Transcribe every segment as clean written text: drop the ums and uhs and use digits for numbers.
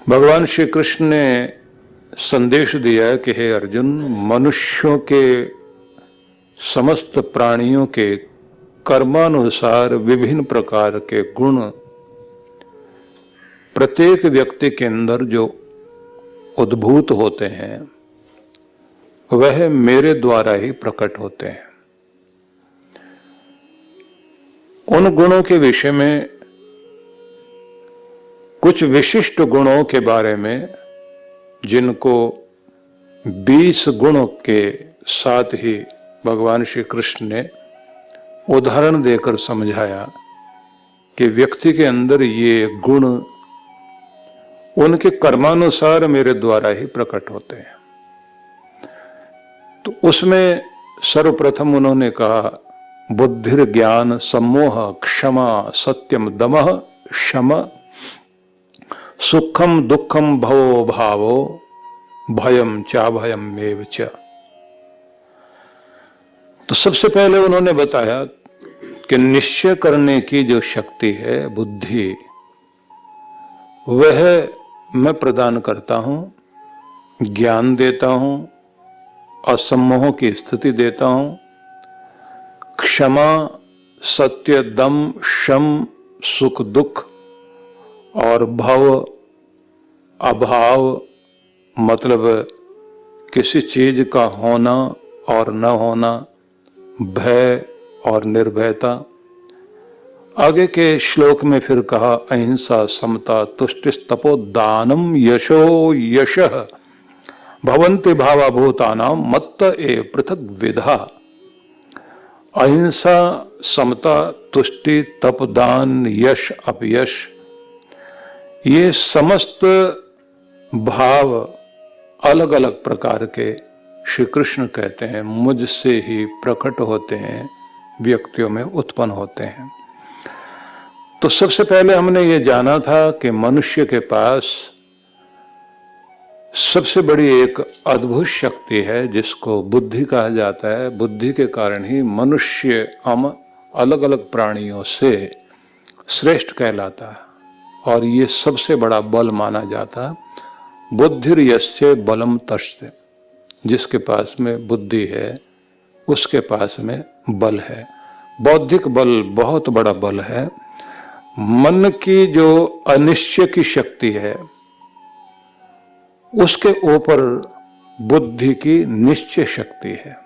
भगवान श्री कृष्ण ने संदेश दिया कि हे अर्जुन, मनुष्यों के समस्त प्राणियों के कर्मानुसार विभिन्न प्रकार के गुण प्रत्येक व्यक्ति के अंदर जो उद्भूत होते हैं वह मेरे द्वारा ही प्रकट होते हैं। उन गुणों के विषय में, कुछ विशिष्ट गुणों के बारे में जिनको 20 गुणों के साथ ही भगवान श्री कृष्ण ने उदाहरण देकर समझाया कि व्यक्ति के अंदर ये गुण उनके कर्मानुसार मेरे द्वारा ही प्रकट होते हैं। तो उसमें सर्वप्रथम उन्होंने कहा, बुद्धिर ज्ञान सम्मोह क्षमा सत्यम दमः शम सुखम दुखम भवो भावो भयम चाभयम एव च। तो सबसे पहले उन्होंने बताया कि निश्चय करने की जो शक्ति है, बुद्धि, वह मैं प्रदान करता हूं, ज्ञान देता हूं, असम्मोह की स्थिति देता हूं, क्षमा सत्य दम शम सुख दुख और भव अभाव, मतलब किसी चीज का होना और न होना, भय और निर्भयता। आगे के श्लोक में फिर कहा, अहिंसा समता तुष्टि तपो दानम यशो यशः भवन्ति भावा भूतानाम मत्त एव पृथक विधा। अहिंसा समता तुष्टि तप दान यश अपयश, ये समस्त भाव अलग अलग प्रकार के श्री कृष्ण कहते हैं मुझसे ही प्रकट होते हैं, व्यक्तियों में उत्पन्न होते हैं। तो सबसे पहले हमने ये जाना था कि मनुष्य के पास सबसे बड़ी एक अद्भुत शक्ति है जिसको बुद्धि कहा जाता है। बुद्धि के कारण ही मनुष्य हम अलग अलग प्राणियों से श्रेष्ठ कहलाता है और ये सबसे बड़ा बल माना जाता है। बुद्धिर यस्य बलम तस्य, जिसके पास में बुद्धि है उसके पास में बल है। बौद्धिक बल बहुत बड़ा बल है। मन की जो अनिश्चय की शक्ति है उसके ऊपर बुद्धि की निश्चय शक्ति है।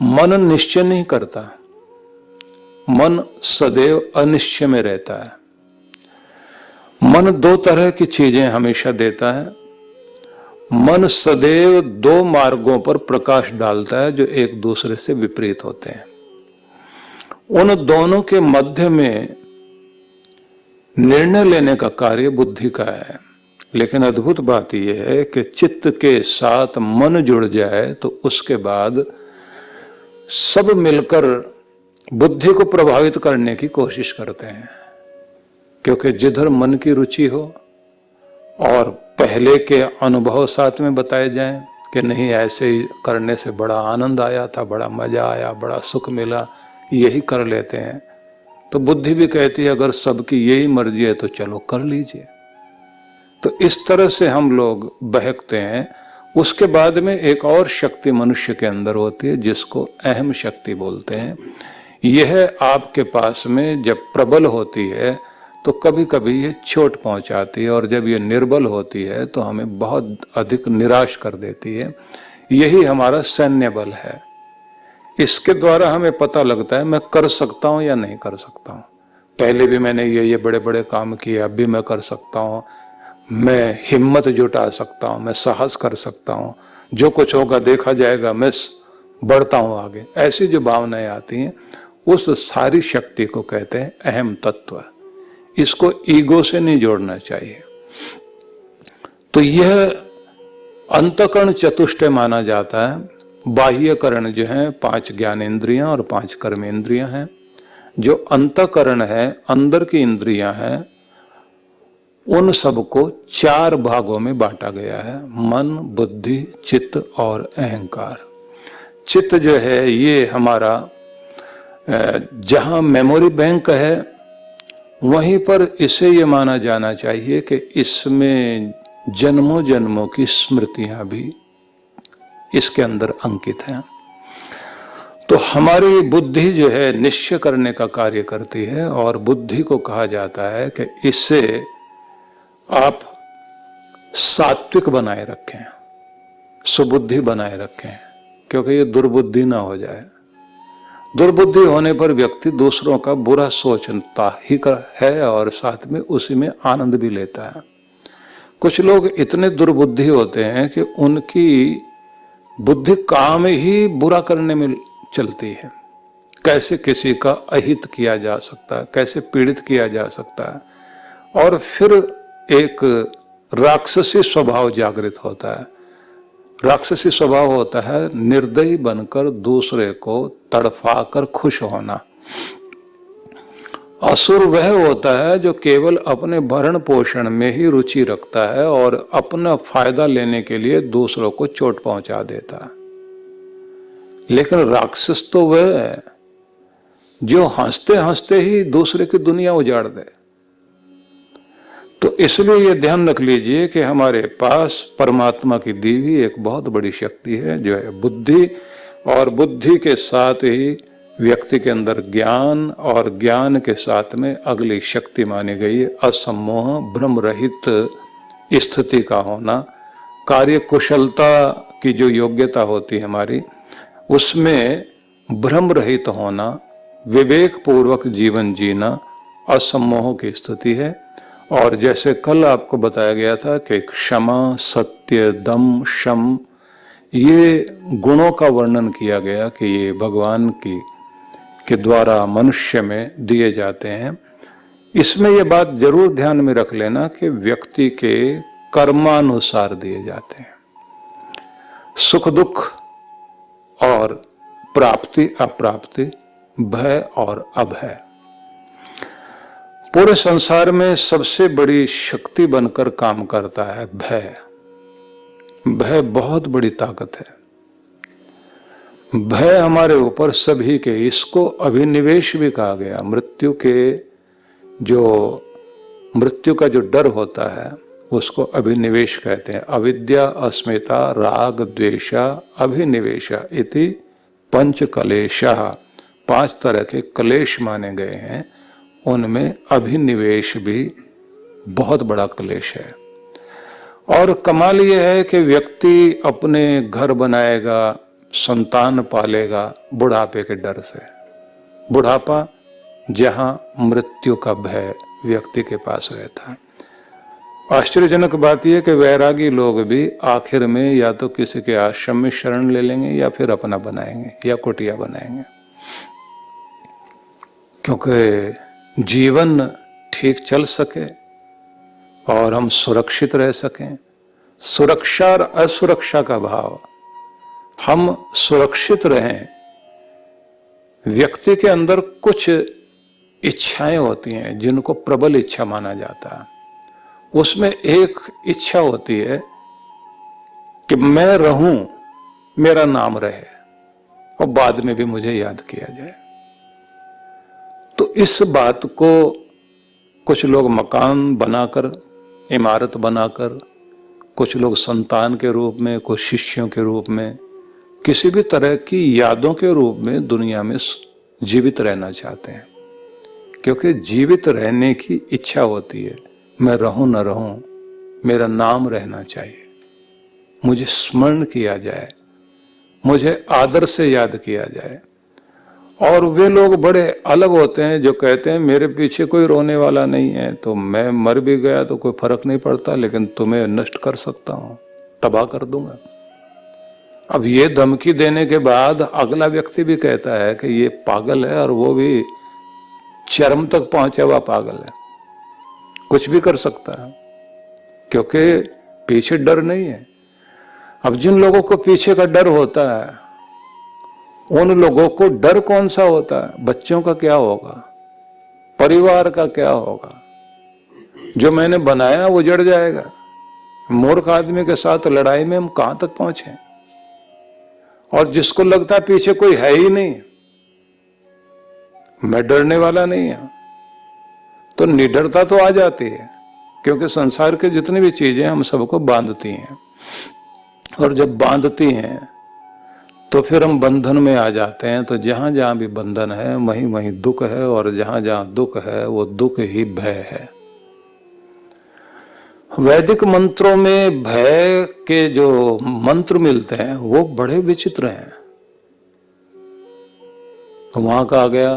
मन निश्चय नहीं करता, मन सदैव अनिश्चय में रहता है। मन दो तरह की चीजें हमेशा देता है। मन सदैव दो मार्गों पर प्रकाश डालता है जो एक दूसरे से विपरीत होते हैं। उन दोनों के मध्य में निर्णय लेने का कार्य बुद्धि का है। लेकिन अद्भुत बात यह है कि चित्त के साथ मन जुड़ जाए तो उसके बाद सब मिलकर बुद्धि को प्रभावित करने की कोशिश करते हैं, क्योंकि जिधर मन की रुचि हो और पहले के अनुभव साथ में बताए जाएं कि नहीं ऐसे ही करने से बड़ा आनंद आया था, बड़ा मजा आया, बड़ा सुख मिला, यही कर लेते हैं, तो बुद्धि भी कहती है अगर सबकी यही मर्जी है तो चलो कर लीजिए। तो इस तरह से हम लोग बहकते हैं। उसके बाद में एक और शक्ति मनुष्य के अंदर होती है जिसको अहम शक्ति बोलते हैं। यह आपके पास में जब प्रबल होती है तो कभी कभी ये चोट पहुंचाती है और जब ये निर्बल होती है तो हमें बहुत अधिक निराश कर देती है। यही हमारा सैन्य बल है। इसके द्वारा हमें पता लगता है मैं कर सकता हूं या नहीं कर सकता हूं। पहले भी मैंने ये बड़े बड़े काम किए, अब भी मैं कर सकता हूं, मैं हिम्मत जुटा सकता हूं, मैं साहस कर सकता हूं, जो कुछ होगा देखा जाएगा, मैं बढ़ता हूं आगे। ऐसी जो भावनाएं आती हैं उस सारी शक्ति को कहते हैं अहम तत्व। इसको ईगो से नहीं जोड़ना चाहिए। तो यह अंतःकरण चतुष्टय माना जाता है। बाह्यकरण जो है 5 ज्ञानेंद्रियां और 5 कर्मेंद्रियां हैं। जो अंतःकरण है, अंदर की इंद्रियां हैं, उन सबको 4 भागों में बांटा गया है, मन, बुद्धि, चित्त और अहंकार। चित्त जो है ये हमारा जहां मेमोरी बैंक है वहीं पर इसे ये माना जाना चाहिए कि इसमें जन्मों जन्मों की स्मृतियां भी इसके अंदर अंकित हैं। तो हमारी बुद्धि जो है निश्चय करने का कार्य करती है, और बुद्धि को कहा जाता है कि इससे आप सात्विक बनाए रखें, सुबुद्धि बनाए रखें, क्योंकि ये दुर्बुद्धि ना हो जाए। दुर्बुद्धि होने पर व्यक्ति दूसरों का बुरा सोचता ही है और साथ में उसी में आनंद भी लेता है। कुछ लोग इतने दुर्बुद्धि होते हैं कि उनकी बुद्धि काम ही बुरा करने में चलती है। कैसे किसी का अहित किया जा सकता है, कैसे पीड़ित किया जा सकता है, और फिर एक राक्षसी स्वभाव जागृत होता है। राक्षसी स्वभाव होता है निर्दयी बनकर दूसरे को तड़फाकर खुश होना। असुर वह होता है जो केवल अपने भरण पोषण में ही रुचि रखता है और अपना फायदा लेने के लिए दूसरों को चोट पहुंचा देता है। लेकिन राक्षस तो वह है जो हंसते हंसते ही दूसरे की दुनिया उजाड़ दे। तो इसलिए ये ध्यान रख लीजिए कि हमारे पास परमात्मा की दी हुई एक बहुत बड़ी शक्ति है जो है बुद्धि, और बुद्धि के साथ ही व्यक्ति के अंदर ज्ञान, और ज्ञान के साथ में अगली शक्ति मानी गई है असम्मोह भ्रम रहित स्थिति का होना। कार्य कुशलता की जो योग्यता होती है हमारी, उसमें भ्रम रहित होना, विवेक पूर्वक जीवन जीना असम्मोह की स्थिति है। और जैसे कल आपको बताया गया था कि क्षमा, सत्य, दम, शम, ये गुणों का वर्णन किया गया कि ये भगवान के द्वारा मनुष्य में दिए जाते हैं। इसमें यह बात जरूर ध्यान में रख लेना कि व्यक्ति के कर्मानुसार दिए जाते हैं। सुख दुख और प्राप्ति अप्राप्ति, भय और अभय। पूरे संसार में सबसे बड़ी शक्ति बनकर काम करता है भय। भय बहुत बड़ी ताकत है। भय हमारे ऊपर सभी के, इसको अभिनिवेश भी कहा गया। मृत्यु का जो डर होता है उसको अभिनिवेश कहते हैं। अविद्या, अस्मिता, राग, द्वेषा, अभिनिवेशा इति पंच कलेशः, 5 तरह के कलेश माने गए हैं। उनमें अभिनिवेश भी बहुत बड़ा क्लेश है। और कमाल यह है कि व्यक्ति अपने घर बनाएगा, संतान पालेगा बुढ़ापे के डर से। बुढ़ापा जहां मृत्यु का भय व्यक्ति के पास रहता है। आश्चर्यजनक बात यह कि वैरागी लोग भी आखिर में या तो किसी के आश्रम में शरण ले लेंगे या फिर अपना बनाएंगे या कुटिया बनाएंगे, क्योंकि जीवन ठीक चल सके और हम सुरक्षित रह सकें। सुरक्षा और असुरक्षा का भाव, हम सुरक्षित रहें। व्यक्ति के अंदर कुछ इच्छाएं होती हैं जिनको प्रबल इच्छा माना जाता है। उसमें एक इच्छा होती है कि मैं रहूं, मेरा नाम रहे और बाद में भी मुझे याद किया जाए। तो इस बात को कुछ लोग मकान बनाकर, इमारत बनाकर, कुछ लोग संतान के रूप में, कुछ शिष्यों के रूप में, किसी भी तरह की यादों के रूप में दुनिया में जीवित रहना चाहते हैं। क्योंकि जीवित रहने की इच्छा होती है, मैं रहूं न रहूं, मेरा नाम रहना चाहिए, मुझे स्मरण किया जाए, मुझे आदर से याद किया जाए। और वे लोग बड़े अलग होते हैं जो कहते हैं मेरे पीछे कोई रोने वाला नहीं है, तो मैं मर भी गया तो कोई फर्क नहीं पड़ता, लेकिन तुम्हें नष्ट कर सकता हूं, तबाह कर दूंगा। अब ये धमकी देने के बाद अगला व्यक्ति भी कहता है कि ये पागल है, और वो भी चरम तक पहुंचा हुआ पागल है, कुछ भी कर सकता है, क्योंकि पीछे डर नहीं है। अब जिन लोगों को पीछे का डर होता है, उन लोगों को डर कौन सा होता है? बच्चों का क्या होगा, परिवार का क्या होगा, जो मैंने बनाया वो उजड़ जाएगा। मूर्ख आदमी के साथ लड़ाई में हम कहां तक पहुंचे। और जिसको लगता है पीछे कोई है ही नहीं, मैं डरने वाला नहीं है, तो निडरता तो आ जाती है, क्योंकि संसार के जितनी भी चीजें हम सबको बांधती हैं, और जब बांधती हैं तो फिर हम बंधन में आ जाते हैं। तो जहां जहां भी बंधन है वहीं वहीं दुख है, और जहां जहां दुख है वो दुख ही भय है। वैदिक मंत्रों में भय के जो मंत्र मिलते हैं वो बड़े विचित्र हैं। तो वहां कहा गया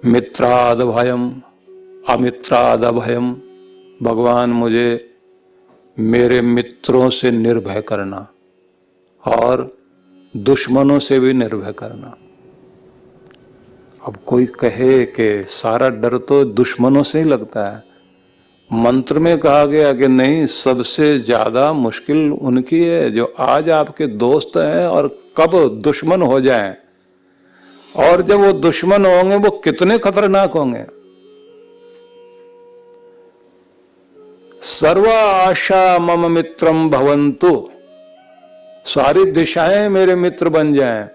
मित्राद भयम अमित्राद अभयम, भगवान मुझे मेरे मित्रों से निर्भय करना और दुश्मनों से भी निर्भय करना। अब कोई कहे कि सारा डर तो दुश्मनों से ही लगता है, मंत्र में कहा गया कि नहीं, सबसे ज्यादा मुश्किल उनकी है जो आज आपके दोस्त हैं और कब दुश्मन हो जाएं, और जब वो दुश्मन होंगे वो कितने खतरनाक होंगे। सर्व आशा मम मित्रम भवन्तु, सारी दिशाएं मेरे मित्र बन जाएं,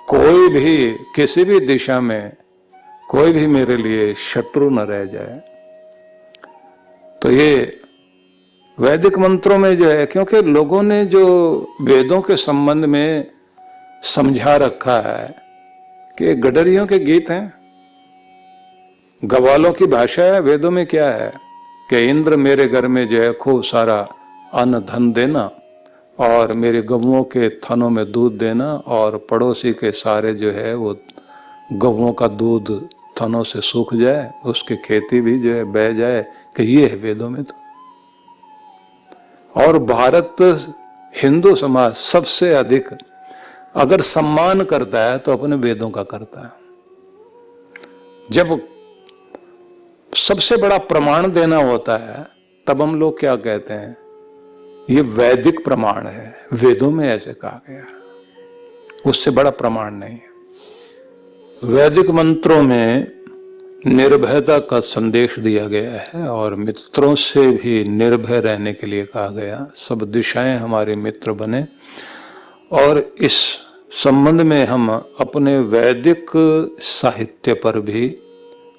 कोई भी किसी भी दिशा में कोई भी मेरे लिए शत्रु न रह जाए। तो ये वैदिक मंत्रों में जो है, क्योंकि लोगों ने जो वेदों के संबंध में समझा रखा है कि गडरियों के गीत हैं, गवालों की भाषा है। वेदों में क्या है कि इंद्र मेरे घर में जो है खूब सारा अन्न धन देना, और मेरे गवों के थनों में दूध देना, और पड़ोसी के सारे जो है वो गवों का दूध थनों से सूख जाए, उसकी खेती भी जो है बह जाए, कि ये है वेदों में। तो और भारत हिंदू समाज सबसे अधिक अगर सम्मान करता है तो अपने वेदों का करता है। जब सबसे बड़ा प्रमाण देना होता है तब हम लोग क्या कहते हैं, ये वैदिक प्रमाण है, वेदों में ऐसे कहा गया, उससे बड़ा प्रमाण नहीं है। वैदिक मंत्रों में निर्भयता का संदेश दिया गया है, और मित्रों से भी निर्भय रहने के लिए कहा गया। सब दिशाएं हमारे मित्र बने, और इस संबंध में हम अपने वैदिक साहित्य पर भी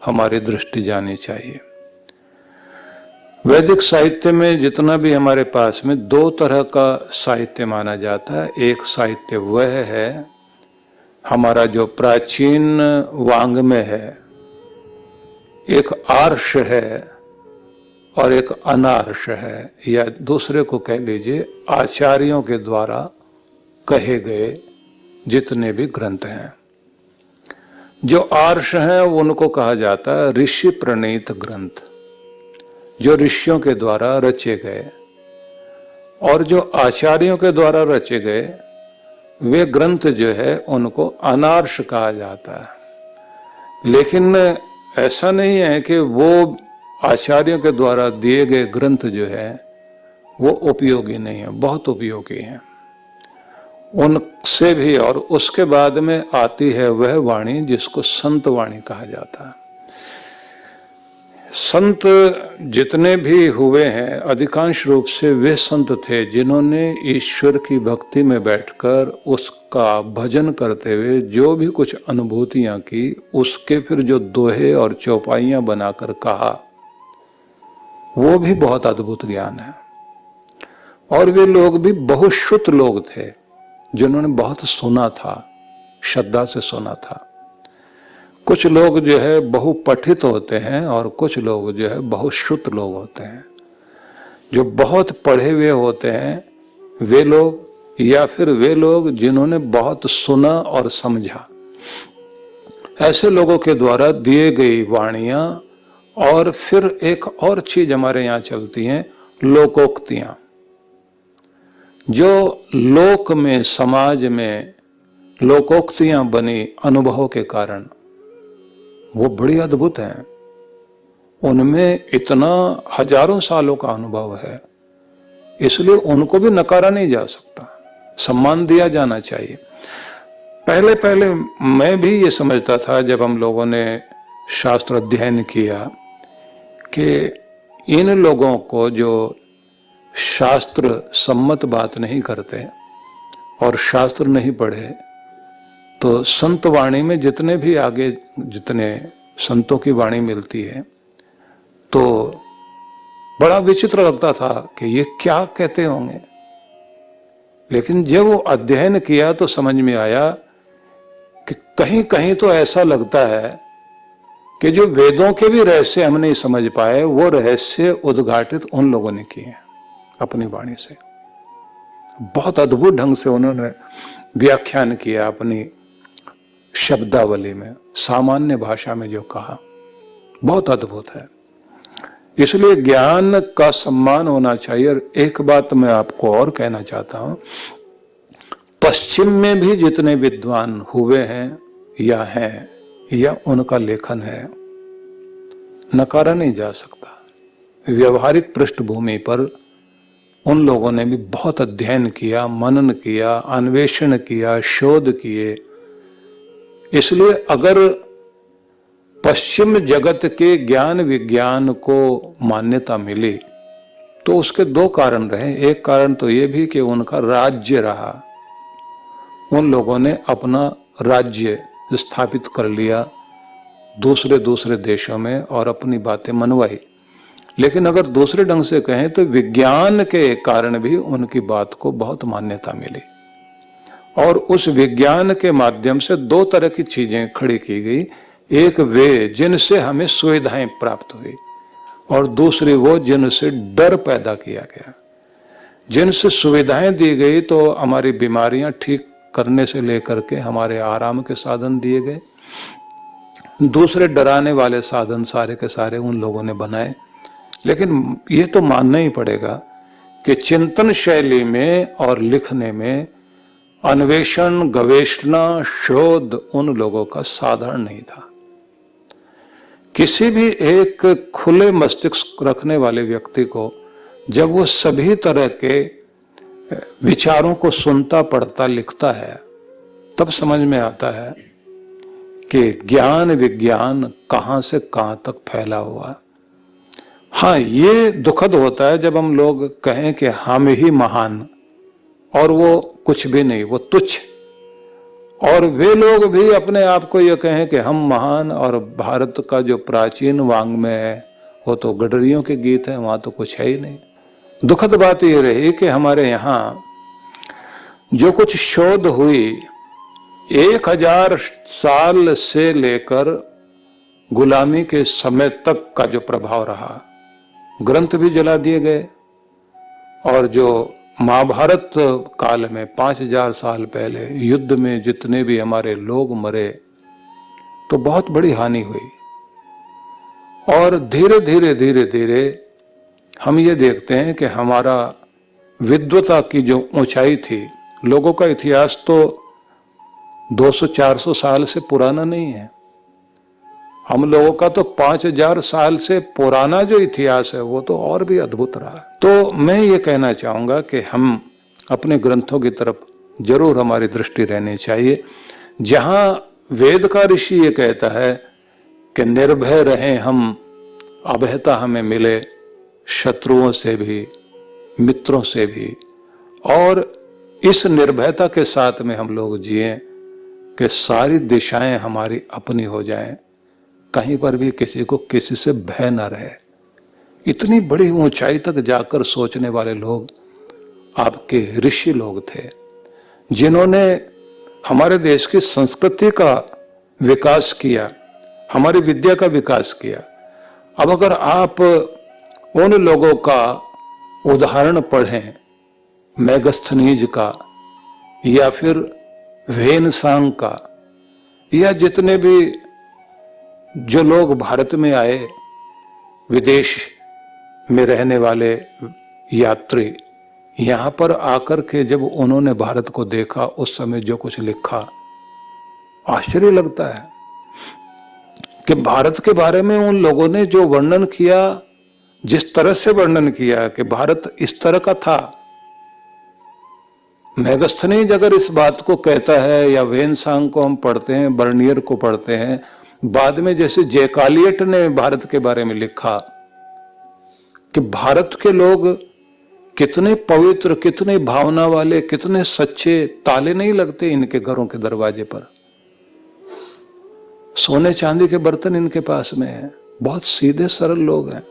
हमारी दृष्टि जानी चाहिए। वैदिक साहित्य में जितना भी हमारे पास में दो तरह का साहित्य माना जाता है। एक साहित्य वह है हमारा जो प्राचीन वांग्मय है, एक आर्ष है और एक अनार्ष है, या दूसरे को कह लीजिए आचार्यों के द्वारा कहे गए जितने भी ग्रंथ हैं। जो आर्ष हैं उनको कहा जाता है ऋषि प्रणीत ग्रंथ, जो ऋषियों के द्वारा रचे गए, और जो आचार्यों के द्वारा रचे गए वे ग्रंथ जो है उनको अनार्ष कहा जाता है। लेकिन ऐसा नहीं है कि वो आचार्यों के द्वारा दिए गए ग्रंथ जो है वो उपयोगी नहीं है, बहुत उपयोगी हैं। उनसे भी और उसके बाद में आती है वह वाणी जिसको संत वाणी कहा जाता है। संत जितने भी हुए हैं अधिकांश रूप से वे संत थे जिन्होंने ईश्वर की भक्ति में बैठकर उसका भजन करते हुए जो भी कुछ अनुभूतियां की, उसके फिर जो दोहे और चौपाइयां बनाकर कहा, वो भी बहुत अद्भुत ज्ञान है। और वे लोग भी बहुश्रुत लोग थे जिन्होंने बहुत सुना था, श्रद्धा से सुना था। कुछ लोग जो है बहुपठित होते हैं और कुछ लोग जो है बहुश्रुत लोग होते हैं। जो बहुत पढ़े हुए होते हैं वे लोग, या फिर वे लोग जिन्होंने बहुत सुना और समझा, ऐसे लोगों के द्वारा दिए गई वाणियां। और फिर एक और चीज हमारे यहाँ चलती हैं, लोकोक्तियां, जो लोक में समाज में लोकोक्तियां बनी अनुभवों के कारण, वो बड़ी अद्भुत हैं। उनमें इतना हजारों सालों का अनुभव है, इसलिए उनको भी नकारा नहीं जा सकता, सम्मान दिया जाना चाहिए। पहले पहले मैं भी ये समझता था जब हम लोगों ने शास्त्र अध्ययन किया कि इन लोगों को जो शास्त्र सम्मत बात नहीं करते और शास्त्र नहीं पढ़े, तो संत वाणी में जितने भी आगे जितने संतों की वाणी मिलती है तो बड़ा विचित्र लगता था कि ये क्या कहते होंगे, लेकिन जब वो अध्ययन किया तो समझ में आया कि कहीं कहीं तो ऐसा लगता है कि जो वेदों के भी रहस्य हम नहीं समझ पाए वो रहस्य उद्घाटित उन लोगों ने किए हैं अपनी वाणी से। बहुत अद्भुत ढंग से उन्होंने व्याख्यान किया अपनी शब्दावली में, सामान्य भाषा में जो कहा, बहुत अद्भुत है। इसलिए ज्ञान का सम्मान होना चाहिए। और एक बात मैं आपको और कहना चाहता हूं, पश्चिम में भी जितने विद्वान हुए हैं या उनका लेखन है, नकारा नहीं जा सकता। व्यवहारिक पृष्ठभूमि पर उन लोगों ने भी बहुत अध्ययन किया, मनन किया, अन्वेषण किया, शोध किए। इसलिए अगर पश्चिम जगत के ज्ञान विज्ञान को मान्यता मिली तो उसके दो कारण रहे। एक कारण तो ये भी कि उनका राज्य रहा, उन लोगों ने अपना राज्य स्थापित कर लिया दूसरे देशों में और अपनी बातें मनवाई। लेकिन अगर दूसरे ढंग से कहें तो विज्ञान के कारण भी उनकी बात को बहुत मान्यता मिली और उस विज्ञान के माध्यम से दो तरह की चीजें खड़ी की गई। एक वे जिनसे हमें सुविधाएं प्राप्त हुई और दूसरी वो जिनसे डर पैदा किया गया। जिनसे सुविधाएं दी गई तो हमारी बीमारियां ठीक करने से लेकर के हमारे आराम के साधन दिए गए, दूसरे डराने वाले साधन सारे के सारे उन लोगों ने बनाए। लेकिन ये तो मानना ही पड़ेगा कि चिंतन शैली में और लिखने में अन्वेषण, गवेषणा, शोध उन लोगों का साधारण नहीं था। किसी भी एक खुले मस्तिष्क रखने वाले व्यक्ति को जब वो सभी तरह के विचारों को सुनता, पढ़ता, लिखता है, तब समझ में आता है कि ज्ञान विज्ञान कहां से कहां तक फैला हुआ है। हाँ, ये दुखद होता है जब हम लोग कहें कि हम ही महान और वो कुछ भी नहीं, वो तुच्छ, और वे लोग भी अपने आप को ये कहें कि हम महान, और भारत का जो प्राचीन वाङ्मय है वो तो गडरियों के गीत हैं, वहां तो कुछ है ही नहीं। दुखद बात ये रही कि हमारे यहाँ जो कुछ शोध हुई 1000 साल से लेकर गुलामी के समय तक का जो प्रभाव रहा, ग्रंथ भी जला दिए गए और जो महाभारत काल में 5000 साल पहले युद्ध में जितने भी हमारे लोग मरे तो बहुत बड़ी हानि हुई। और धीरे धीरे हम ये देखते हैं कि हमारा विद्वता की जो ऊंचाई थी, लोगों का इतिहास तो 200-400 साल से पुराना नहीं है, हम लोगों का तो 5000 साल से पुराना जो इतिहास है वो तो और भी अद्भुत रहा। तो मैं ये कहना चाहूंगा कि हम अपने ग्रंथों की तरफ जरूर हमारी दृष्टि रहनी चाहिए। जहां वेद का ऋषि ये कहता है कि निर्भय रहें हम, अभयता हमें मिले शत्रुओं से भी, मित्रों से भी, और इस निर्भयता के साथ में हम लोग जिए कि सारी दिशाएं हमारी अपनी हो जाएं, कहीं पर भी किसी को किसी से भय न रहे। इतनी बड़ी ऊंचाई तक जाकर सोचने वाले लोग आपके ऋषि लोग थे, जिन्होंने हमारे देश की संस्कृति का विकास किया, हमारी विद्या का विकास किया। अब अगर आप उन लोगों का उदाहरण पढ़ें, मेगस्थनीज का या फिर वेनसांग का, या जितने भी जो लोग भारत में आए, विदेश में रहने वाले यात्री, यहाँ पर आकर के जब उन्होंने भारत को देखा, उस समय जो कुछ लिखा, आश्चर्य लगता है कि भारत के बारे में उन लोगों ने जो वर्णन किया, जिस तरह से वर्णन किया कि भारत इस तरह का था। मेगस्थनीज अगर इस बात को कहता है, या वेनसांग को हम पढ़ते हैं, बर्नियर को पढ़ते हैं, बाद में जैसे जैकालियट ने भारत के बारे में लिखा कि भारत के लोग कितने पवित्र, कितने भावना वाले, कितने सच्चे, ताले नहीं लगते इनके घरों के दरवाजे पर। सोने चांदी के बर्तन इनके पास में है, बहुत सीधे सरल लोग हैं।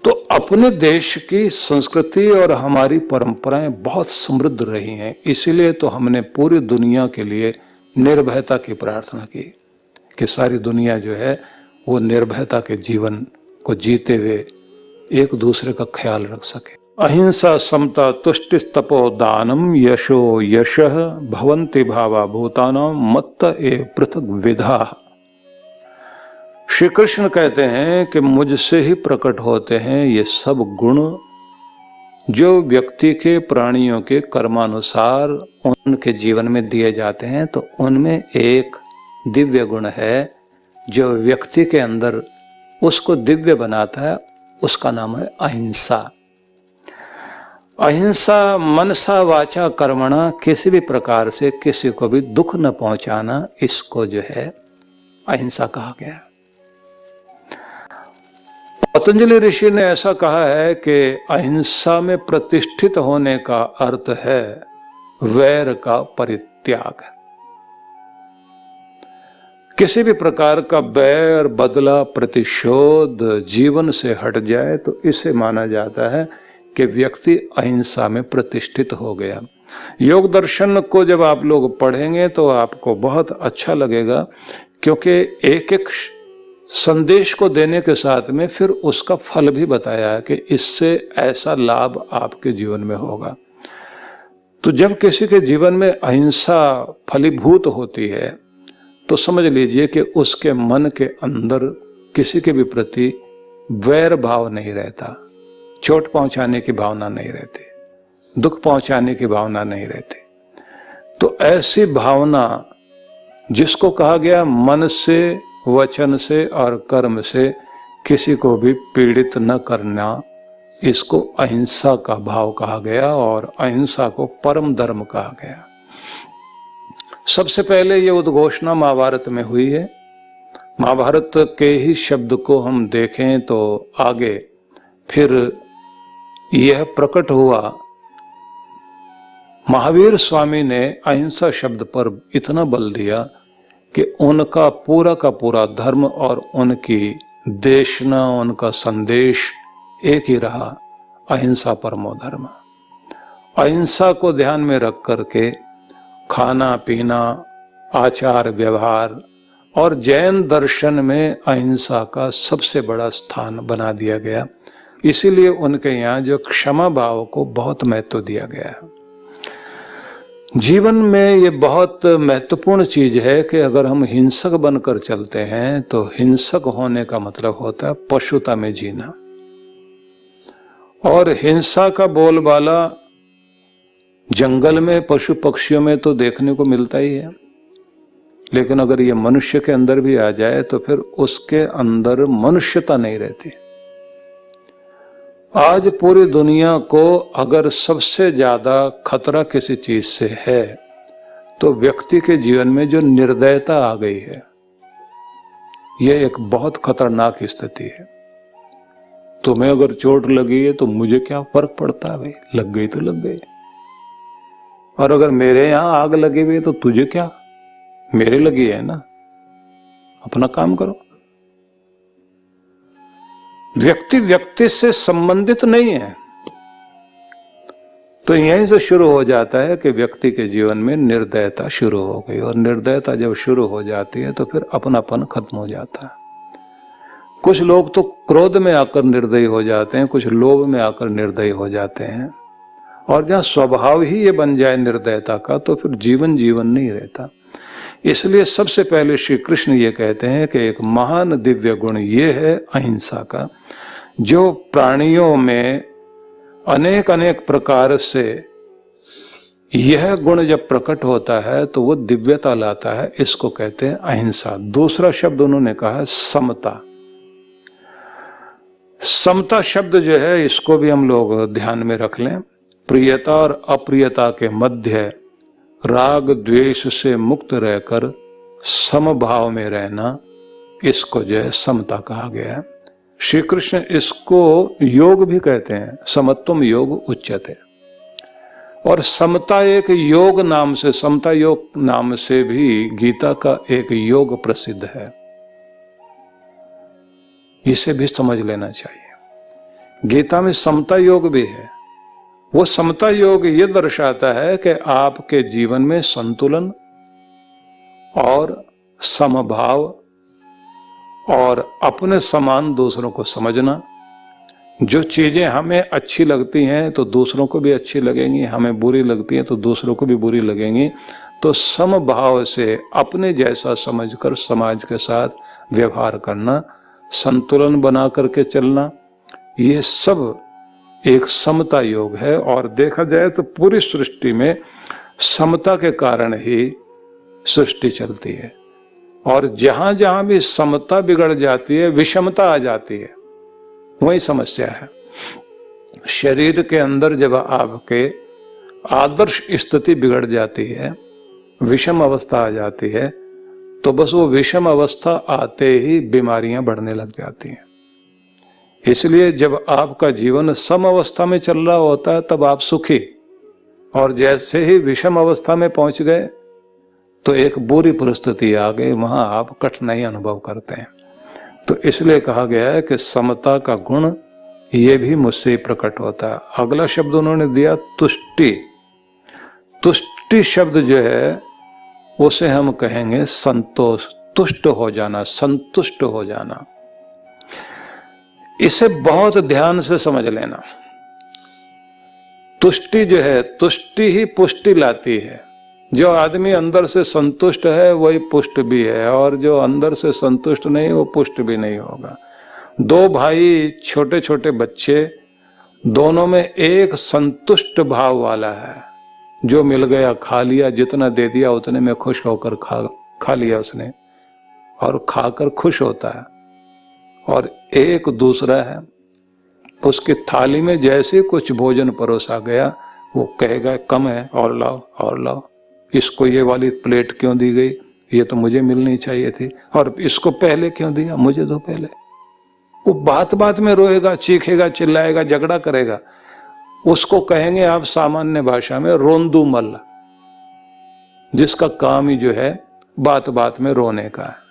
तो अपने देश की संस्कृति और हमारी परंपराएं बहुत समृद्ध रही हैं, इसीलिए तो हमने पूरी दुनिया के लिए निर्भयता की प्रार्थना की कि सारी दुनिया जो है वो निर्भयता के जीवन को जीते हुए एक दूसरे का ख्याल रख सके। अहिंसा समता तुष्टि तपो दानम यशो यशः भवन्ति भावा भूतानां मत्त ए पृथक विधा। श्री कृष्ण कहते हैं कि मुझसे ही प्रकट होते हैं ये सब गुण जो व्यक्ति के प्राणियों के कर्मानुसार उनके जीवन में दिए जाते हैं। तो उनमें एक दिव्य गुण है जो व्यक्ति के अंदर उसको दिव्य बनाता है, उसका नाम है अहिंसा। अहिंसा मनसा वाचा कर्मणा, किसी भी प्रकार से किसी को भी दुख न पहुंचाना, इसको जो है अहिंसा कहा गया। पतंजलि ऋषि ने ऐसा कहा है कि अहिंसा में प्रतिष्ठित होने का अर्थ है वैर का परित्याग। किसी भी प्रकार का बैर, बदला, प्रतिशोध जीवन से हट जाए तो इसे माना जाता है कि व्यक्ति अहिंसा में प्रतिष्ठित हो गया। योग दर्शन को जब आप लोग पढ़ेंगे तो आपको बहुत अच्छा लगेगा, क्योंकि एक एक संदेश को देने के साथ में फिर उसका फल भी बताया है कि इससे ऐसा लाभ आपके जीवन में होगा। तो जब किसी के जीवन में अहिंसा फलीभूत होती है तो समझ लीजिए कि उसके मन के अंदर किसी के भी प्रति वैर भाव नहीं रहता, चोट पहुंचाने की भावना नहीं रहती, दुख पहुंचाने की भावना नहीं रहती। तो ऐसी भावना जिसको कहा गया मन से, वचन से और कर्म से किसी को भी पीड़ित न करना, इसको अहिंसा का भाव कहा गया और अहिंसा को परम धर्म कहा गया। सबसे पहले ये उद्घोषणा महाभारत में हुई है। महाभारत के ही शब्द को हम देखें तो आगे फिर यह प्रकट हुआ। महावीर स्वामी ने अहिंसा शब्द पर इतना बल दिया कि उनका पूरा का पूरा धर्म और उनकी देशना, उनका संदेश एक ही रहा, अहिंसा परमो धर्म। अहिंसा को ध्यान में रख करके खाना पीना, आचार व्यवहार और जैन दर्शन में अहिंसा का सबसे बड़ा स्थान बना दिया गया। इसीलिए उनके यहाँ जो क्षमा भाव को बहुत महत्व दिया गया है। जीवन में ये बहुत महत्वपूर्ण चीज है कि अगर हम हिंसक बनकर चलते हैं तो हिंसक होने का मतलब होता है पशुता में जीना, और हिंसा का बोलबाला जंगल में पशु पक्षियों में तो देखने को मिलता ही है, लेकिन अगर ये मनुष्य के अंदर भी आ जाए तो फिर उसके अंदर मनुष्यता नहीं रहती। आज पूरी दुनिया को अगर सबसे ज्यादा खतरा किसी चीज से है तो व्यक्ति के जीवन में जो निर्दयता आ गई है, यह एक बहुत खतरनाक स्थिति है। तुम्हें अगर चोट लगी है तो मुझे क्या फर्क पड़ता है भाई, लग गई तो लग गई, और अगर मेरे यहां आग लगी हुई है तो तुझे क्या, मेरे लगी है ना, अपना काम करो। व्यक्ति व्यक्ति से संबंधित नहीं है। तो यहीं से शुरू हो जाता है कि व्यक्ति के जीवन में निर्दयता शुरू हो गई, और निर्दयता जब शुरू हो जाती है तो फिर अपनापन खत्म हो जाता है। कुछ लोग तो क्रोध में आकर निर्दयी हो जाते हैं, कुछ लोभ में आकर निर्दयी हो जाते हैं, और जहां स्वभाव ही ये बन जाए निर्दयता का तो फिर जीवन जीवन नहीं रहता। इसलिए सबसे पहले श्री कृष्ण ये कहते हैं कि एक महान दिव्य गुण ये है अहिंसा का, जो प्राणियों में अनेक अनेक प्रकार से यह गुण जब प्रकट होता है तो वो दिव्यता लाता है, इसको कहते हैं अहिंसा। दूसरा शब्द उन्होंने कहा है समता। समता शब्द जो है इसको भी हम लोग ध्यान में रख लें। प्रियता और अप्रियता के मध्य राग द्वेष से मुक्त रहकर समभाव में रहना, इसको जो है समता कहा गया है। श्री कृष्ण इसको योग भी कहते हैं, समत्वम योग उच्यते। और समता एक योग नाम से, समता योग नाम से भी गीता का एक योग प्रसिद्ध है, इसे भी समझ लेना चाहिए। गीता में समता योग भी है। वो समता योग ये दर्शाता है कि आपके जीवन में संतुलन और समभाव और अपने समान दूसरों को समझना। जो चीजें हमें अच्छी लगती हैं तो दूसरों को भी अच्छी लगेंगी, हमें बुरी लगती हैं तो दूसरों को भी बुरी लगेंगी। तो समभाव से अपने जैसा समझकर समाज के साथ व्यवहार करना, संतुलन बना करके चलना, ये सब एक समता योग है। और देखा जाए तो पूरी सृष्टि में समता के कारण ही सृष्टि चलती है। और जहां जहां भी समता बिगड़ जाती है, विषमता आ जाती है, वही समस्या है। शरीर के अंदर जब आपके आदर्श स्थिति बिगड़ जाती है, विषम अवस्था आ जाती है, तो बस वो विषम अवस्था आते ही बीमारियां बढ़ने लग जाती हैं। इसलिए जब आपका जीवन सम अवस्था में चल रहा होता है तब आप सुखी, और जैसे ही विषम अवस्था में पहुंच गए तो एक बुरी परिस्थिति आ गई, वहां आप कठिनाई अनुभव करते हैं। तो इसलिए कहा गया है कि समता का गुण ये भी मुझसे ही प्रकट होता है। अगला शब्द उन्होंने दिया तुष्टि। तुष्टि शब्द जो है उसे हम कहेंगे संतोष, तुष्ट हो जाना, संतुष्ट हो जाना। इसे बहुत ध्यान से समझ लेना। तुष्टि जो है, तुष्टि ही पुष्टि लाती है। जो आदमी अंदर से संतुष्ट है वही पुष्ट भी है, और जो अंदर से संतुष्ट नहीं वो पुष्ट भी नहीं होगा। दो भाई, छोटे छोटे बच्चे, दोनों में एक संतुष्ट भाव वाला है, जो मिल गया खा लिया, जितना दे दिया उतने में खुश होकर खा लिया उसने, और खाकर खुश होता है। और एक दूसरा है, उसकी थाली में जैसे कुछ भोजन परोसा गया वो कहेगा कम है, और लाओ और लाओ, इसको ये वाली प्लेट क्यों दी गई, ये तो मुझे मिलनी चाहिए थी, और इसको पहले क्यों दिया, मुझे दो पहले। वो बात बात में रोएगा, चीखेगा, चिल्लाएगा, झगड़ा करेगा। उसको कहेंगे आप सामान्य भाषा में रोंदू मल, जिसका काम ही जो है बात बात में रोने का है।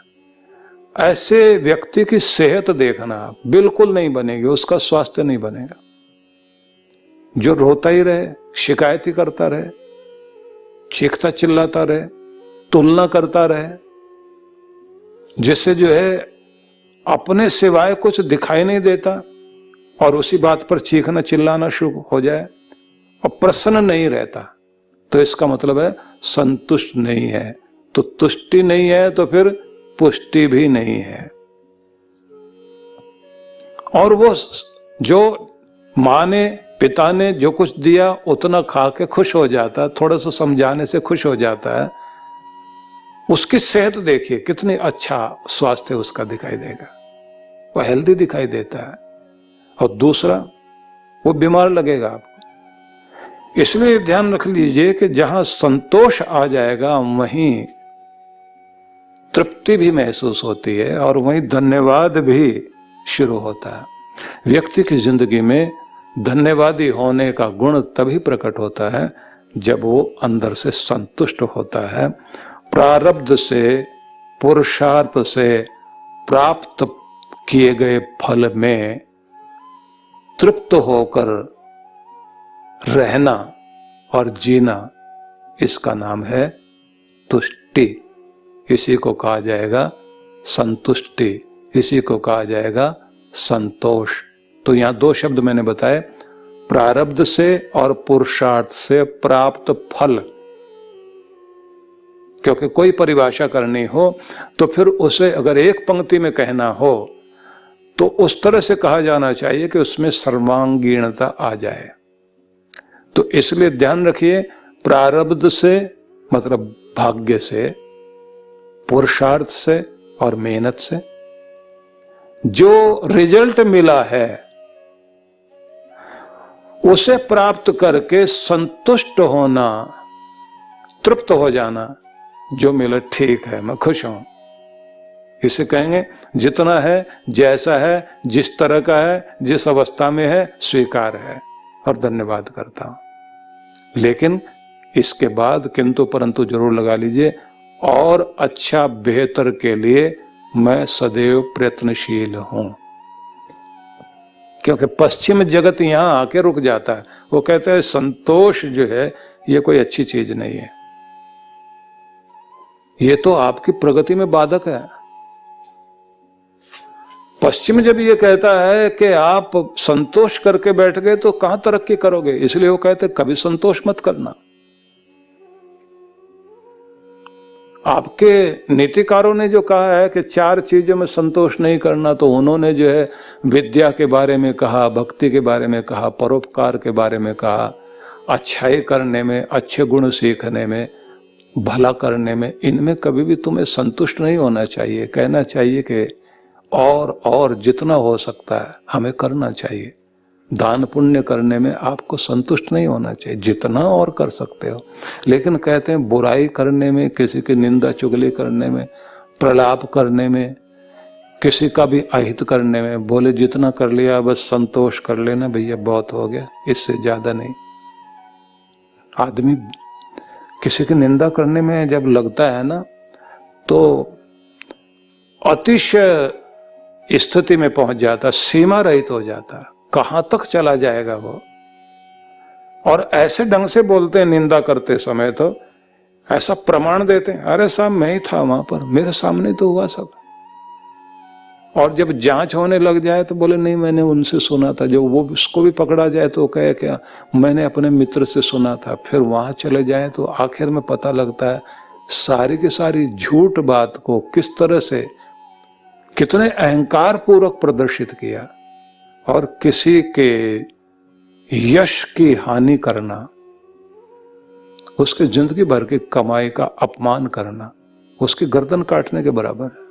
ऐसे व्यक्ति की सेहत देखना आप, बिल्कुल नहीं बनेगी, उसका स्वास्थ्य नहीं बनेगा। जो रोता ही रहे, शिकायत ही करता रहे, चीखता चिल्लाता रहे, तुलना करता रहे, जिससे जो है अपने सिवाय कुछ दिखाई नहीं देता, और उसी बात पर चीखना चिल्लाना शुरू हो जाए और प्रसन्न नहीं रहता, तो इसका मतलब है संतुष्ट नहीं है। तो तुष्टि नहीं है तो फिर पुष्टि भी नहीं है। और वो जो माँ ने, पिता ने जो कुछ दिया उतना खा के खुश हो जाता है, थोड़ा सा समझाने से खुश हो जाता है, उसकी सेहत देखिए कितनी अच्छा स्वास्थ्य उसका दिखाई देगा, वो हेल्दी दिखाई देता है। और दूसरा वो बीमार लगेगा आपको। इसलिए ध्यान रख लीजिए कि जहां संतोष आ जाएगा वहीं तृप्ति भी महसूस होती है, और वहीं धन्यवाद भी शुरू होता है। व्यक्ति की जिंदगी में धन्यवादी होने का गुण तभी प्रकट होता है जब वो अंदर से संतुष्ट होता है। प्रारब्ध से, पुरुषार्थ से प्राप्त किए गए फल में तृप्त होकर रहना और जीना, इसका नाम है तुष्टि। इसी को कहा जाएगा संतुष्टि, इसी को कहा जाएगा संतोष। तो यहां दो शब्द मैंने बताए, प्रारब्ध से और पुरुषार्थ से प्राप्त फल। क्योंकि कोई परिभाषा करनी हो तो फिर उसे अगर एक पंक्ति में कहना हो तो उस तरह से कहा जाना चाहिए कि उसमें सर्वांगीणता आ जाए। तो इसलिए ध्यान रखिए, प्रारब्ध से मतलब भाग्य से, पुरुषार्थ से और मेहनत से जो रिजल्ट मिला है उसे प्राप्त करके संतुष्ट होना, तृप्त हो जाना, जो मिला ठीक है, मैं खुश हूं, इसे कहेंगे जितना है, जैसा है, जिस तरह का है, जिस अवस्था में है, स्वीकार है और धन्यवाद करता हूं। लेकिन इसके बाद किंतु परंतु जरूर लगा लीजिए, और अच्छा बेहतर के लिए मैं सदैव प्रयत्नशील हूं। क्योंकि पश्चिम जगत यहां आके रुक जाता है। वो कहते हैं संतोष जो है ये कोई अच्छी चीज नहीं है, ये तो आपकी प्रगति में बाधक है। पश्चिम जब ये कहता है कि आप संतोष करके बैठ गए तो कहां तरक्की करोगे, इसलिए वो कहते कभी संतोष मत करना। आपके नीतिकारों ने जो कहा है कि 4 चीजों में संतोष नहीं करना, तो उन्होंने जो है विद्या के बारे में कहा, भक्ति के बारे में कहा, परोपकार के बारे में कहा, अच्छाई करने में, अच्छे गुण सीखने में, भला करने में, इनमें कभी भी तुम्हें संतुष्ट नहीं होना चाहिए। कहना चाहिए कि और जितना हो सकता है हमें करना चाहिए। दान पुण्य करने में आपको संतुष्ट नहीं होना चाहिए, जितना और कर सकते हो। लेकिन कहते हैं बुराई करने में, किसी की निंदा चुगली करने में, प्रलाप करने में, किसी का भी अहित करने में, बोले जितना कर लिया बस संतोष कर लेना भैया, बहुत हो गया, इससे ज्यादा नहीं। आदमी किसी की निंदा करने में जब लगता है ना, तो अतिशय स्थिति में पहुंच जाता, सीमा रहित हो जाता, कहां तक चला जाएगा वो। और ऐसे ढंग से बोलते हैं निंदा करते समय, तो ऐसा प्रमाण देते हैं, अरे साहब मैं ही था वहां पर, मेरे सामने तो हुआ सब। और जब जांच होने लग जाए तो बोले नहीं मैंने उनसे सुना था। जब वो उसको भी पकड़ा जाए तो कहे क्या मैंने अपने मित्र से सुना था। फिर वहां चले जाए तो आखिर में पता लगता है सारी की सारी झूठ बात को किस तरह से, कितने अहंकार पूर्वक प्रदर्शित किया, और किसी के यश की हानि करना, उसके जिंदगी भर की कमाई का अपमान करना, उसकी गर्दन काटने के बराबर है।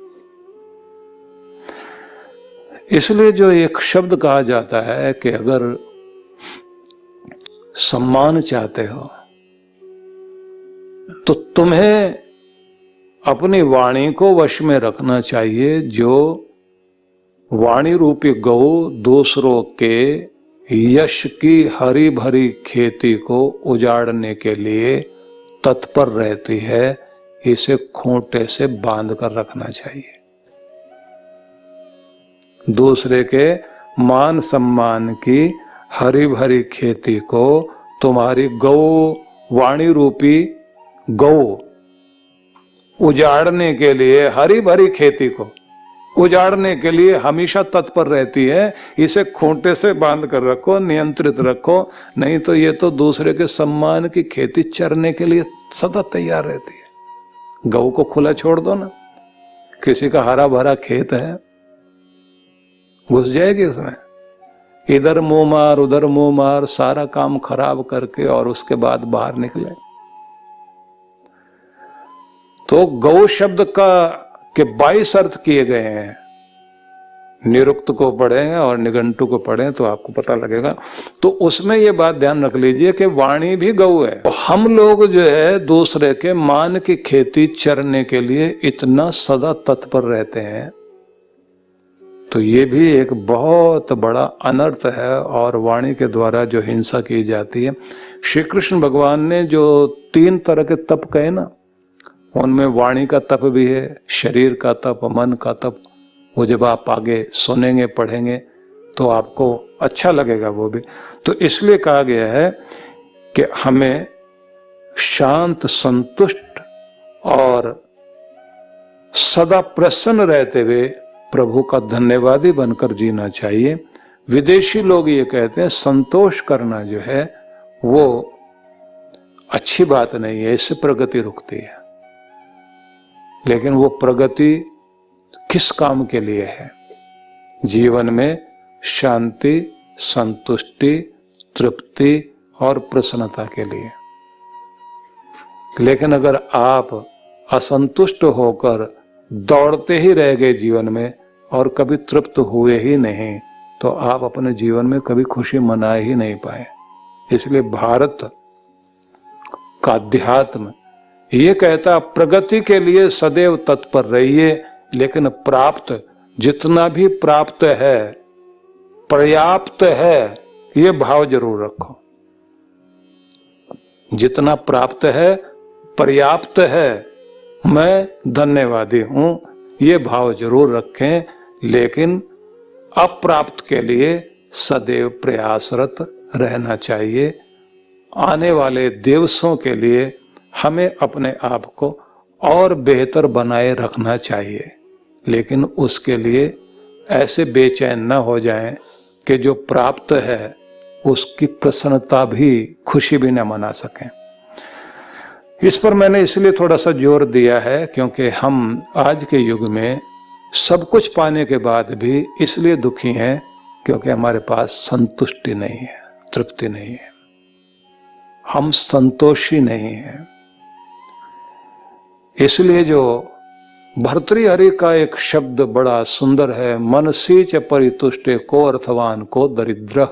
इसलिए जो एक शब्द कहा जाता है कि अगर सम्मान चाहते हो तो तुम्हें अपनी वाणी को वश में रखना चाहिए। जो वाणी रूपी गौ दूसरों के यश की हरी भरी खेती को उजाड़ने के लिए तत्पर रहती है, इसे खूंटे से बांध कर रखना चाहिए। दूसरे के मान सम्मान की हरी भरी खेती को तुम्हारी गौ वाणी रूपी गौ उजाड़ने के लिए, हरी भरी खेती को उजाड़ने के लिए हमेशा तत्पर रहती है। इसे खूंटे से बांध कर रखो, नियंत्रित रखो, नहीं तो ये तो दूसरे के सम्मान की खेती चरने के लिए सदा तैयार रहती है। गौ को खुला छोड़ दो ना, किसी का हरा भरा खेत है, घुस जाएगी उसमें, इधर मुंह मार उधर मुंह मार, सारा काम खराब करके और उसके बाद बाहर निकले। तो गौ शब्द का के 22 अर्थ किए गए हैं। निरुक्त को पढ़ें और निघंटु को पढ़ें तो आपको पता लगेगा। तो उसमें ये बात ध्यान रख लीजिए कि वाणी भी गौ है। तो हम लोग जो है दूसरे के मान की खेती चरने के लिए इतना सदा तत्पर रहते हैं, तो ये भी एक बहुत बड़ा अनर्थ है। और वाणी के द्वारा जो हिंसा की जाती है, श्री कृष्ण भगवान ने जो 3 तरह के तप कहे ना, उनमें वाणी का तप भी है, शरीर का तप, मन का तप। वो जब आप आगे सुनेंगे पढ़ेंगे तो आपको अच्छा लगेगा वो भी। तो इसलिए कहा गया है कि हमें शांत, संतुष्ट और सदा प्रसन्न रहते हुए प्रभु का धन्यवादी बनकर जीना चाहिए। विदेशी लोग ये कहते हैं संतोष करना जो है वो अच्छी बात नहीं है, इससे प्रगति रुकती है। लेकिन वो प्रगति किस काम के लिए है? जीवन में शांति, संतुष्टि, तृप्ति और प्रसन्नता के लिए। लेकिन अगर आप असंतुष्ट होकर दौड़ते ही रह गए जीवन में और कभी तृप्त हुए ही नहीं, तो आप अपने जीवन में कभी खुशी मना ही नहीं पाए। इसलिए भारत का अध्यात्म ये कहता प्रगति के लिए सदैव तत्पर रहिए, लेकिन प्राप्त जितना भी प्राप्त है पर्याप्त है, ये भाव जरूर रखो। जितना प्राप्त है पर्याप्त है, मैं धन्यवादी हूं, ये भाव जरूर रखें, लेकिन अप्राप्त के लिए सदैव प्रयासरत रहना चाहिए। आने वाले दिवसों के लिए हमें अपने आप को और बेहतर बनाए रखना चाहिए, लेकिन उसके लिए ऐसे बेचैन न हो जाएं कि जो प्राप्त है उसकी प्रसन्नता भी, खुशी भी न मना सकें। इस पर मैंने इसलिए थोड़ा सा जोर दिया है क्योंकि हम आज के युग में सब कुछ पाने के बाद भी इसलिए दुखी हैं क्योंकि हमारे पास संतुष्टि नहीं है, तृप्ति नहीं है, हम संतोषी नहीं हैं। इसलिए जो भर्तृहरि का एक शब्द बड़ा सुंदर है, मनसी च परितुष्टे को अर्थवान को दरिद्र।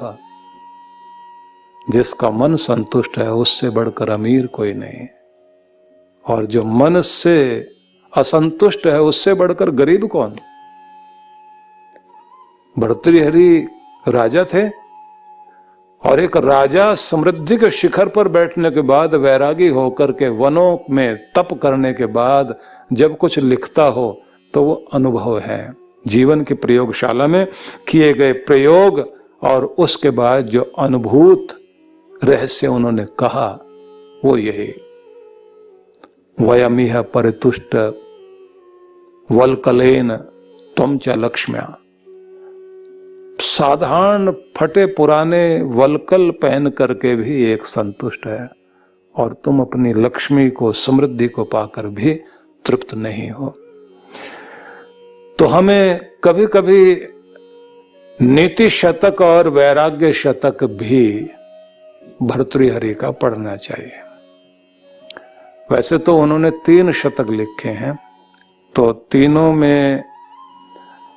जिसका मन संतुष्ट है उससे बढ़कर अमीर कोई नहीं, और जो मन से असंतुष्ट है उससे बढ़कर गरीब कौन। भर्तृहरि राजा थे, और एक राजा समृद्धि के शिखर पर बैठने के बाद, वैरागी होकर के वनों में तप करने के बाद जब कुछ लिखता हो तो वो अनुभव है, जीवन की प्रयोगशाला में किए गए प्रयोग, और उसके बाद जो अनुभूत रहस्य उन्होंने कहा वो यही, वयमिह परितुष्ट वलकलेन त्वं च लक्ष्म्या। साधारण फटे पुराने वलकल पहन करके भी एक संतुष्ट है, और तुम अपनी लक्ष्मी को, समृद्धि को पाकर भी तृप्त नहीं हो। तो हमें कभी कभी नीति शतक और वैराग्य शतक भी भर्तृहरि का पढ़ना चाहिए। वैसे तो उन्होंने 3 शतक लिखे हैं, तो तीनों में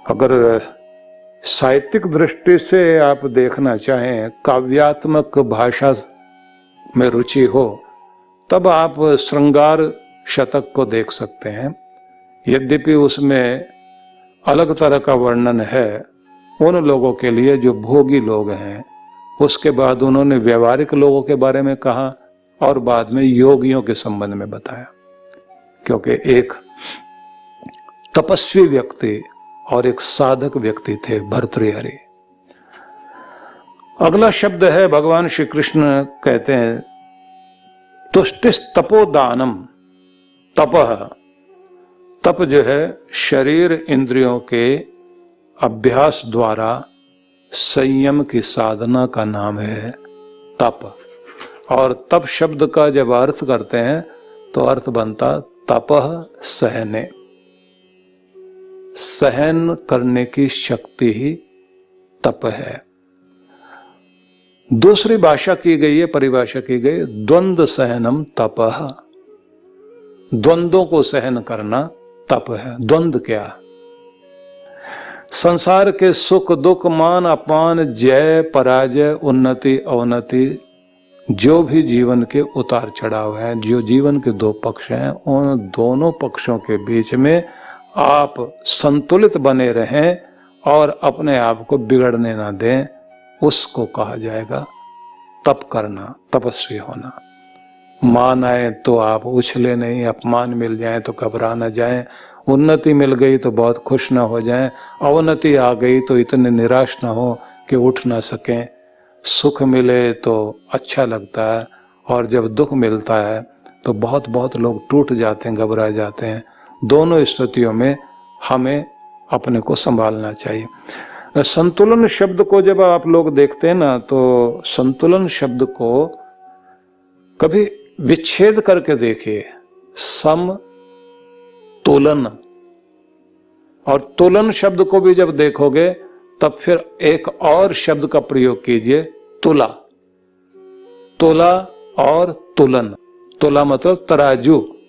अगर साहित्यिक दृष्टि से आप देखना चाहें, काव्यात्मक भाषा में रुचि हो, तब आप श्रृंगार शतक को देख सकते हैं। यद्यपि उसमें अलग तरह का वर्णन है उन लोगों के लिए जो भोगी लोग हैं। उसके बाद उन्होंने व्यवहारिक लोगों के बारे में कहा, और बाद में योगियों के संबंध में बताया, क्योंकि एक तपस्वी व्यक्ति और एक साधक व्यक्ति थे भर्तृहरि। अगला शब्द है, भगवान श्री कृष्ण कहते हैं, तुष्टिस तपोदानम। तपः, तप जो है शरीर इंद्रियों के अभ्यास द्वारा संयम की साधना का नाम है तप। और तप शब्द का जब अर्थ करते हैं तो अर्थ बनता तपः सहने, सहन करने की शक्ति ही तप है। दूसरी भाषा की गई है, परिभाषा की गई, द्वंद्व सहनम तपः। द्वंद्वों को सहन करना तप है। द्वंद्व क्या? संसार के सुख दुख, मान अपमान, जय पराजय, उन्नति अवनति, जो भी जीवन के उतार चढ़ाव है, जो जीवन के 2 पक्ष हैं, उन दोनों पक्षों के बीच में आप संतुलित बने रहें और अपने आप को बिगड़ने ना दें, उसको कहा जाएगा तप करना, तपस्वी होना। मान आए तो आप उछले नहीं, अपमान मिल जाए तो घबरा न जाएं, उन्नति मिल गई तो बहुत खुश ना हो जाएं, अवनति आ गई तो इतने निराश ना हो कि उठ ना सकें। सुख मिले तो अच्छा लगता है, और जब दुख मिलता है तो बहुत बहुत लोग टूट जाते हैं, घबरा जाते हैं। दोनों स्थितियों में हमें अपने को संभालना चाहिए। संतुलन शब्द को जब आप लोग देखते हैं ना, तो संतुलन शब्द को कभी विच्छेद करके देखिए, सम तुलन, और तुलन शब्द को भी जब देखोगे तब फिर एक और शब्द का प्रयोग कीजिए, तुला। तुला और तुलन। तुला मतलब तराजू,